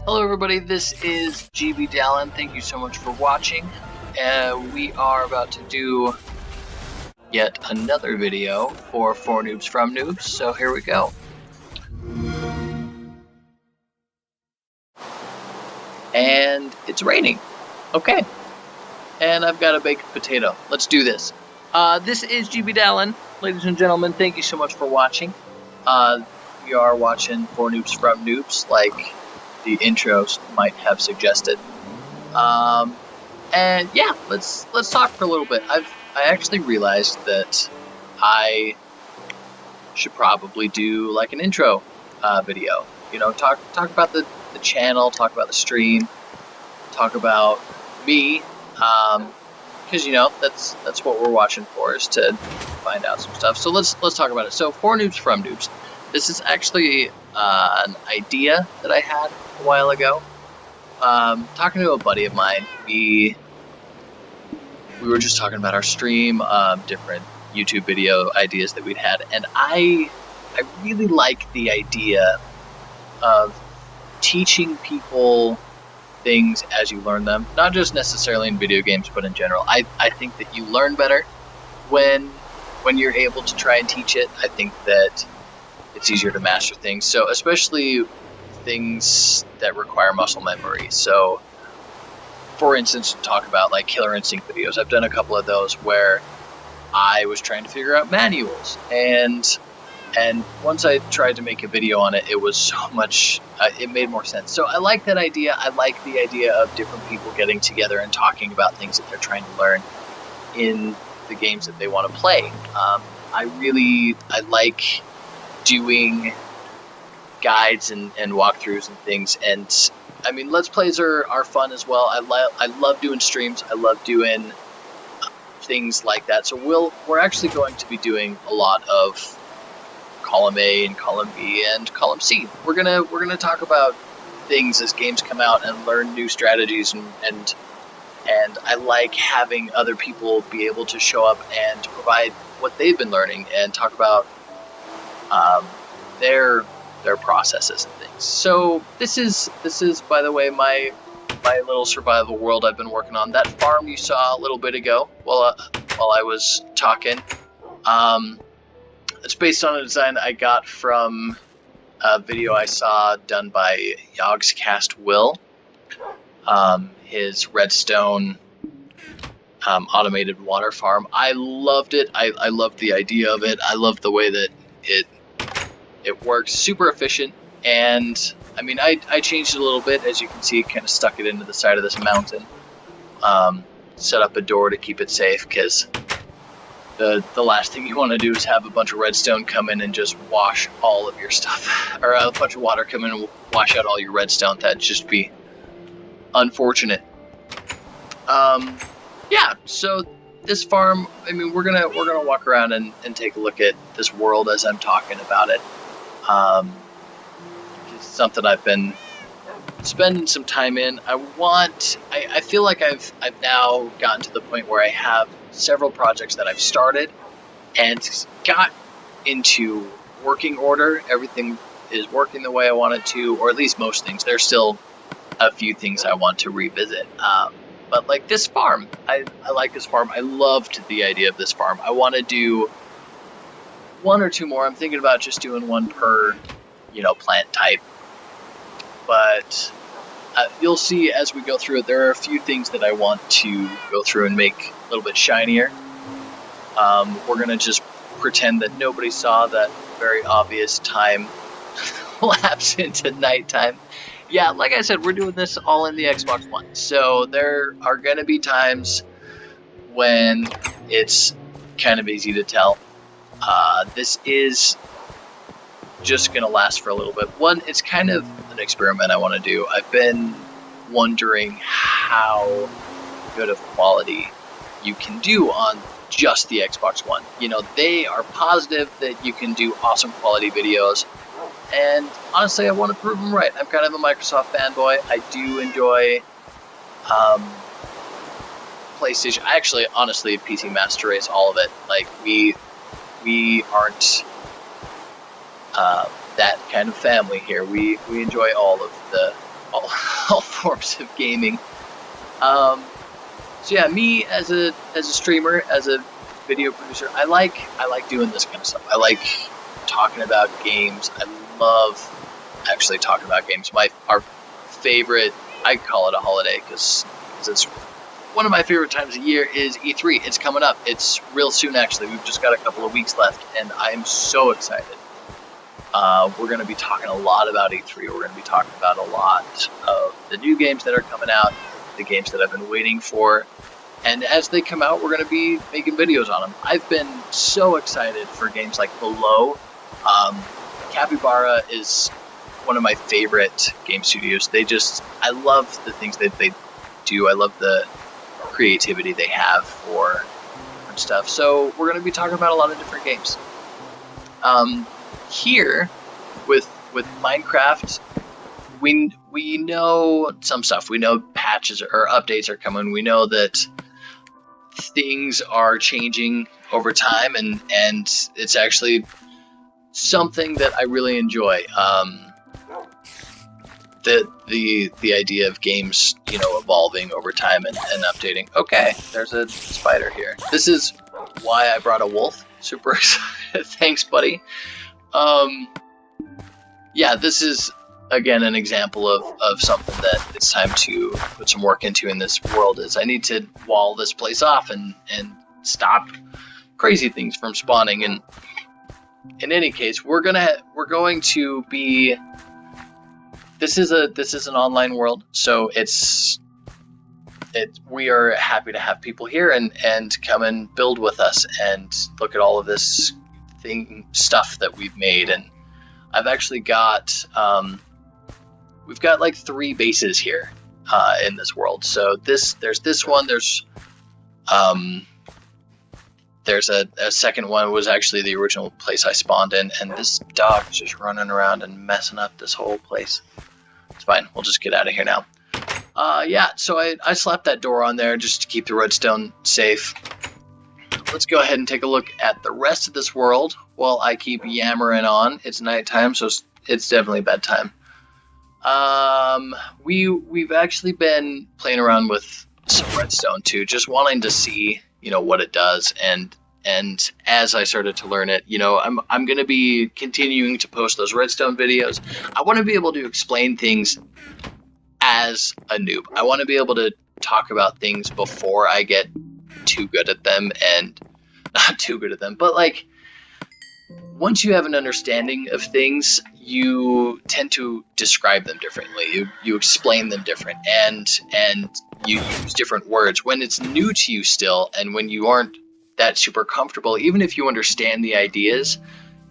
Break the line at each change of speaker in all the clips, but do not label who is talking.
Hello everybody, this is GB Dallin. Thank you so much for watching. We are about to do yet another video for Noobs from Noobs, so here we go. And it's raining. Okay. And I've got a baked potato. Let's do this. This is GB Dallin. Ladies and gentlemen, thank you so much for watching. We are watching Noobs from Noobs, like the intros might have suggested. And yeah, let's talk for a little bit. I actually realized that I should probably do like an intro video. You know, talk about the channel, talk about the stream, talk about me, because you know that's what we're watching for, is to find out some stuff. So let's talk about it. So Noobs from Noobs. This is actually an idea that I had a while ago. Talking to a buddy of mine, we were just talking about our stream, different YouTube video ideas that we'd had, and I really like the idea of teaching people things as you learn them, not just necessarily in video games, but in general. I think that you learn better when you're able to try and teach it. I think that it's easier to master things, so especially things that require muscle memory. So for instance, talk about like Killer Instinct videos. I've done a couple of those where I was trying to figure out manuals, and once I tried to make a video on it, it was so much, it made more sense. So I like that idea. I like the idea of different people getting together and talking about things that they're trying to learn in the games that they want to play. I like doing guides and walkthroughs and things, and I mean, Let's Plays are fun as well. I love doing streams. I love doing things like that. So we're actually going to be doing a lot of column A and column B and column C. We're gonna talk about things as games come out and learn new strategies, and I like having other people be able to show up and provide what they've been learning and talk about their processes and things. So this is by the way my little survival world I've been working on. That farm you saw a little bit ago while I was talking, it's based on a design I got from a video I saw done by Yogscast Will. His redstone automated water farm. I loved it. I loved the idea of it. I loved the way that it works. Super efficient. And I mean, I changed it a little bit. As you can see, kind of stuck it into the side of this mountain. Set up a door to keep it safe, because the last thing you want to do is have a bunch of redstone come in and just wash all of your stuff, or a bunch of water come in and wash out all your redstone. That'd just be unfortunate. Yeah, so this farm, I mean, we're gonna walk around and take a look at this world as I'm talking about it. It's something I've been spending some time in. I feel like I've now gotten to the point where I have several projects that I've started and got into working order. Everything is working the way I want it to, or at least most things. There's still a few things I want to revisit. But like this farm, I like this farm. I loved the idea of this farm. I want to do one or two more. I'm thinking about just doing one per, plant type. But you'll see as we go through it, there are a few things that I want to go through and make a little bit shinier. We're going to just pretend that nobody saw that very obvious time lapse into nighttime. Yeah, like I said, we're doing this all in the Xbox One. So there are going to be times when it's kind of easy to tell. This is just going to last for a little bit. One, it's kind of an experiment I want to do. I've been wondering how good of quality you can do on just the Xbox One. They are positive that you can do awesome quality videos, and honestly, I want to prove them right. I'm kind of a Microsoft fanboy. I do enjoy PlayStation. I actually, honestly, PC Master Race, all of it. Like, we aren't that kind of family here. We enjoy all all forms of gaming. So yeah, me as a streamer, as a video producer, I like doing this kind of stuff. I like talking about games. I love actually talking about games. Our favorite, I call it a holiday because it's one of my favorite times of year is E3. It's coming up. It's real soon, actually. We've just got a couple of weeks left, and I am so excited. We're going to be talking a lot about E3. We're going to be talking about a lot of the new games that are coming out, the games that I've been waiting for. And as they come out, we're going to be making videos on them. I've been so excited for games like Below. Capybara is one of my favorite game studios. I love the things that they do. I love the creativity they have for stuff. So we're going to be talking about a lot of different games. Here with Minecraft, we know some stuff. We know patches or updates are coming. We know that things are changing over time, and it's actually something that I really enjoy. The idea of games, evolving over time and updating. Okay, there's a spider here. This is why I brought a wolf. Super excited. Thanks, buddy. Yeah, this is again an example of something that it's time to put some work into in this world. Is I need to wall this place off and stop crazy things from spawning. And in any case, we're going to be. This is an online world, so we are happy to have people here and come and build with us and look at all of this stuff that we've made. And I've actually got we've got like 3 bases here in this world. So there's this one. There's a second one was actually the original place I spawned in, and this dog is just running around and messing up this whole place. It's fine. We'll just get out of here now. Yeah, so I slapped that door on there just to keep the redstone safe. Let's go ahead and take a look at the rest of this world while I keep yammering on. It's nighttime, so it's definitely bedtime. We've actually been playing around with some redstone too, just wanting to see, what it does. And as I started to learn it, I'm going to be continuing to post those redstone videos. I want to be able to explain things as a noob. I want to be able to talk about things before I get too good at them, and not too good at them, but like once you have an understanding of things, you tend to describe them differently. You explain them different, and you use different words when it's new to you still, and when you aren't that super comfortable. Even if you understand the ideas,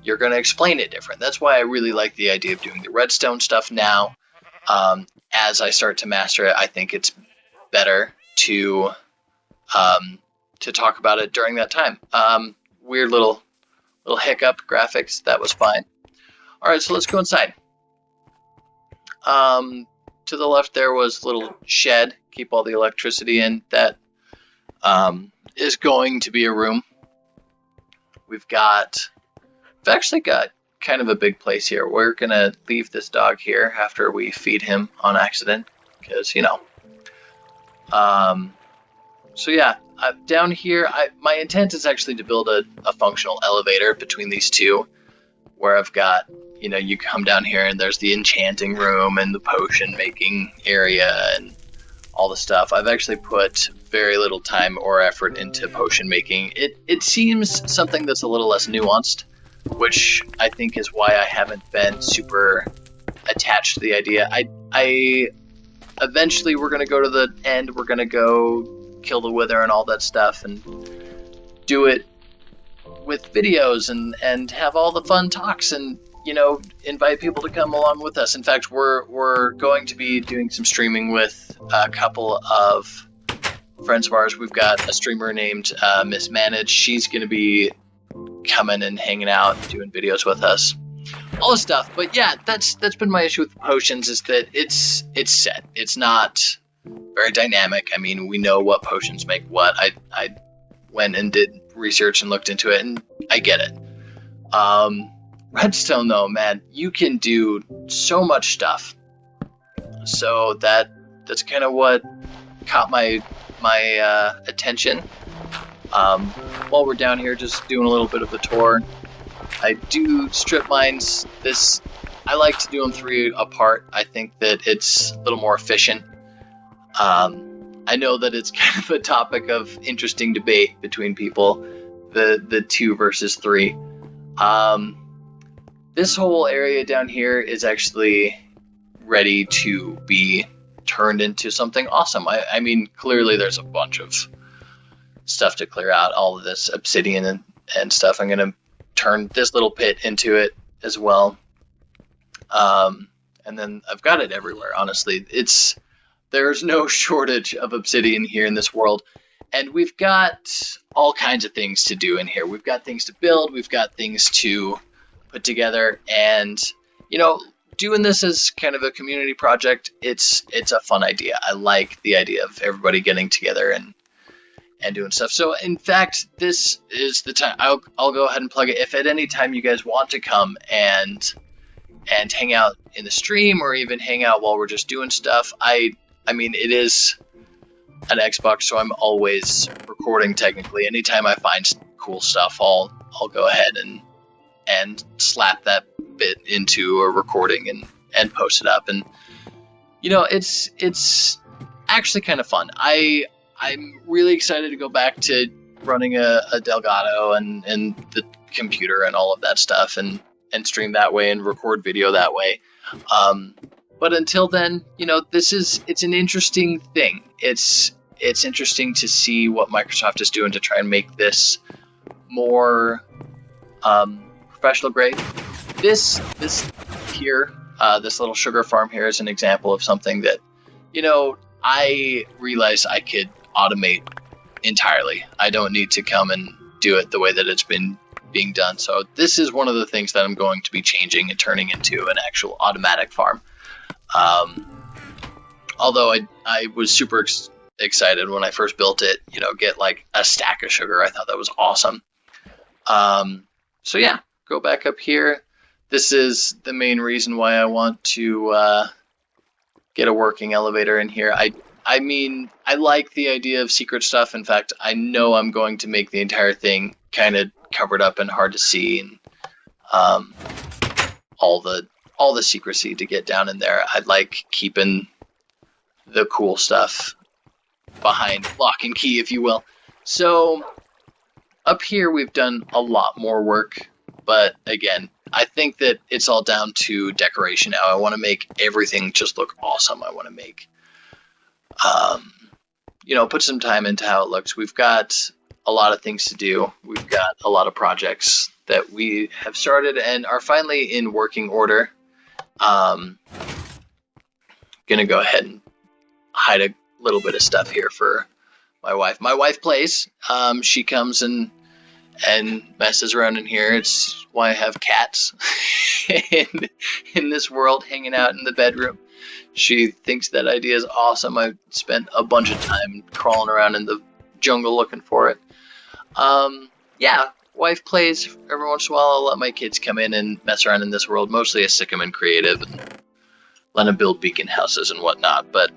you're going to explain it different. That's why I really like the idea of doing the redstone stuff now. As I start to master it, I think it's better to talk about it during that time. Weird little hiccup graphics. That was fine. All right, so let's go inside. To the left there was a little shed. Keep all the electricity in. That is going to be a room. We've actually got kind of a big place here. We're going to leave this dog here after we feed him on accident. Because, So yeah, down here, my intent is actually to build a functional elevator between these two, where I've got, you come down here and there's the enchanting room and the potion making area and all the stuff. I've actually put very little time or effort into potion making. It seems something that's a little less nuanced, which I think is why I haven't been super attached to the idea. I eventually we're going to go to the end. We're going to go kill the wither and all that stuff and do it with videos and have all the fun talks and invite people to come along with us. In fact, we're going to be doing some streaming with a couple of friends of ours. We've got a streamer named Miss Manage. She's going to be coming and hanging out, doing videos with us, all this stuff. But yeah, that's been my issue with potions, is that it's set. It's not very dynamic. I mean, we know what potions make what. I went and did research and looked into it, and I get it. Redstone, though, man, you can do so much stuff. So that's kind of what caught my attention. While we're down here just doing a little bit of a tour, I do strip mines. I like to do them 3 apart. I think that it's a little more efficient. I know that it's kind of a topic of interesting debate between people, the 2 versus 3. This whole area down here is actually ready to be turned into something awesome. I mean, clearly there's a bunch of stuff to clear out, all of this obsidian and stuff. I'm going to turn this little pit into it as well. And then I've got it everywhere, honestly. There's no shortage of obsidian here in this world. And we've got all kinds of things to do in here. We've got things to build. We've got things to put together. And, doing this as kind of a community project, it's a fun idea. I like the idea of everybody getting together and doing stuff. So, in fact, this is the time. I'll go ahead and plug it. If at any time you guys want to come and hang out in the stream or even hang out while we're just doing stuff, I mean, it is an Xbox, so I'm always recording technically. Anytime I find cool stuff, I'll go ahead and slap that bit into a recording and post it up. And it's actually kind of fun. I'm really excited to go back to running a Delgado and the computer and all of that stuff and stream that way and record video that way. But until then, it's an interesting thing. It's interesting to see what Microsoft is doing to try and make this more professional grade. This here, this little sugar farm here is an example of something that, I realized I could automate entirely. I don't need to come and do it the way that it's been being done. So this is one of the things that I'm going to be changing and turning into an actual automatic farm. Although I was super excited when I first built it, get like a stack of sugar. I thought that was awesome. So yeah, go back up here. This is the main reason why I want to get a working elevator in here. I mean, I like the idea of secret stuff. In fact, I know I'm going to make the entire thing kind of covered up and hard to see, and all the secrecy to get down in there. I like keeping the cool stuff behind lock and key, if you will. So up here we've done a lot more work, but again, I think that it's all down to decoration now. I want to make everything just look awesome. I want to make put some time into how it looks. We've got a lot of things to do. We've got a lot of projects that we have started and are finally in working order. Gonna go ahead and hide a little bit of stuff here for my wife. My wife plays. She comes and messes around in here. It's why I have cats in this world hanging out in the bedroom. She thinks that idea is awesome. I spent a bunch of time crawling around in the jungle looking for it. Yeah, wife plays. Every once in a while I'll let my kids come in and mess around in this world. Mostly I stick them in creative and let them build beacon houses and whatnot. But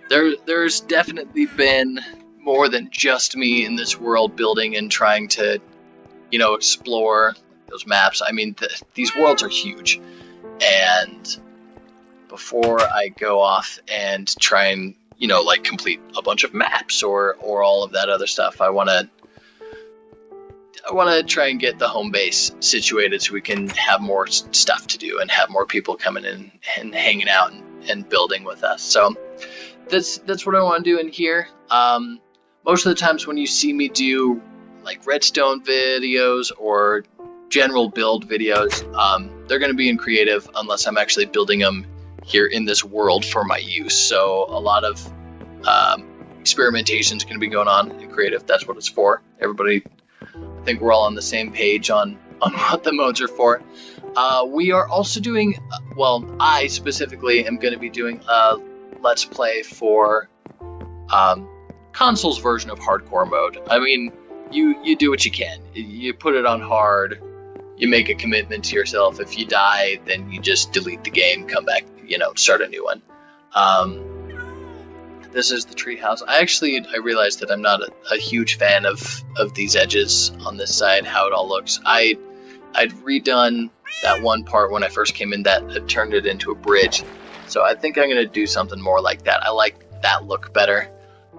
there's definitely been more than just me in this world building and trying to, explore those maps. I mean, these worlds are huge. And before I go off and try and, complete a bunch of maps or all of that other stuff, I want to try and get the home base situated so we can have more stuff to do and have more people coming in and hanging out and building with us. So that's what I want to do in here. Most of the times when you see me do like redstone videos or general build videos, they're going to be in creative unless I'm actually building them here in this world for my use. So a lot of experimentation is going to be going on in creative. That's what it's for. Everybody, I think we're all on the same page on what the modes are for. We are also doing, I specifically am going to be doing a Let's Play for console's version of hardcore mode. I mean, you do what you can. You put it on hard. You make a commitment to yourself. If you die, then you just delete the game, come back, start a new one. This is the treehouse. I realized that I'm not a huge fan of these edges on this side, how it all looks. I'd redone that one part when I first came in that turned it into a bridge. So I think I'm gonna do something more like that. I like that look better.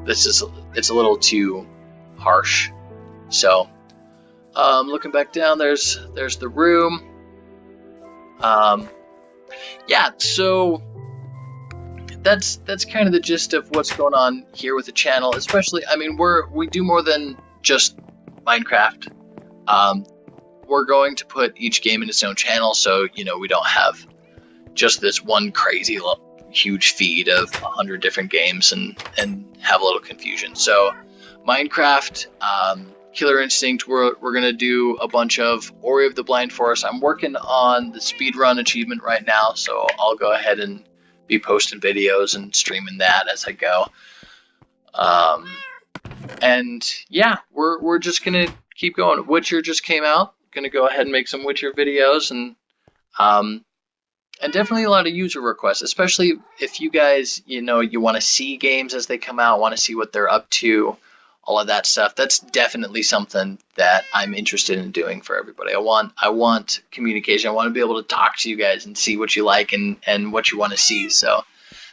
It's a little too harsh. So looking back down, there's the room. Yeah, so that's kind of the gist of what's going on here with the channel. Especially, I mean, we do more than just Minecraft. We're going to put each game in its own channel, so we don't have just this one crazy huge feed of 100 different games and have a little confusion. So Minecraft, Killer Instinct, we're gonna do a bunch of. Ori of the Blind Forest, I'm working on the speedrun achievement right now, so I'll go ahead and be posting videos and streaming that as I go. And yeah, we're just gonna keep going. Witcher just came out. Gonna go ahead and make some Witcher videos, and definitely a lot of user requests, especially if you guys you want to see games as they come out, want to see what they're up to, all of that stuff. That's definitely something that I'm interested in doing for everybody. I want communication. I want to be able to talk to you guys and see what you like and what you want to see. So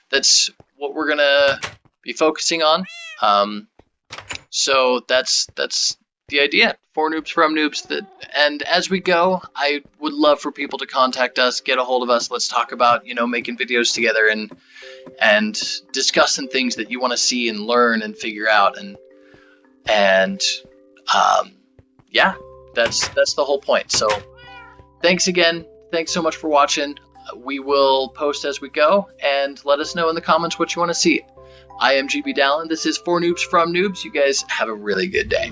that's what we're gonna be focusing on. So that's the idea. 4 Noobs from Noobs. And as we go, I would love for people to contact us, get a hold of us. Let's talk about making videos together and discussing things that you want to see and learn and figure out. And yeah, that's the whole point. So thanks again. Thanks so much for watching. We will post as we go, and let us know in the comments what you want to see. I am GB Dallin. This is 4 Noobs from Noobs. You guys have a really good day.